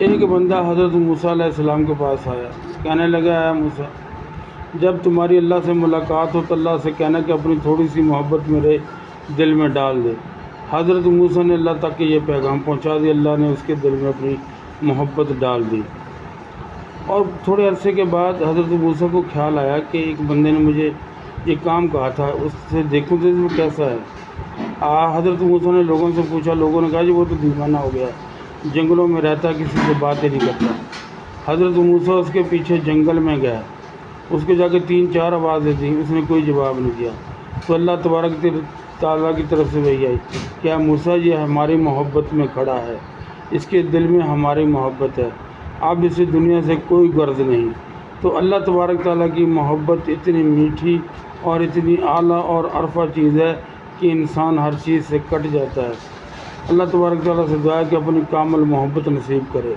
ایک بندہ حضرت موسیٰ علیہ السلام کے پاس آیا، کہنے لگا اے موسیٰ، جب تمہاری اللہ سے ملاقات ہو تو اللہ سے کہنا کہ اپنی تھوڑی سی محبت میرے دل میں ڈال دے۔ حضرت موسیٰ نے اللہ تک کے یہ پیغام پہنچا دیا، اللہ نے اس کے دل میں اپنی محبت ڈال دی۔ اور تھوڑے عرصے کے بعد حضرت موسیٰ کو خیال آیا کہ ایک بندے نے مجھے یہ کام کہا تھا، اس سے دیکھوں تو وہ کیسا ہے۔ حضرت موسیٰ نے لوگوں سے پوچھا، لوگوں نے کہا جی وہ تو دیوانہ ہو گیا، جنگلوں میں رہتا، کسی سے باتیں نہیں کرتا۔ حضرت موسیٰ اس کے پیچھے جنگل میں گیا، اس کو جا کے 3-4 آوازیں دیں، اس نے کوئی جواب نہیں دیا۔ تو اللہ تبارک تعالیٰ کی طرف سے وہی آئی، کیا موسیٰ یہ ہماری محبت میں کھڑا ہے، اس کے دل میں ہماری محبت ہے، اب اسے دنیا سے کوئی غرض نہیں۔ تو اللہ تبارک تعالیٰ کی محبت اتنی میٹھی اور اتنی اعلیٰ اور عرفہ چیز ہے کہ انسان ہر چیز سے کٹ جاتا ہے۔ اللہ تبارک تعالیٰ سے دعا ہے کہ اپنی کامل محبت نصیب کرے۔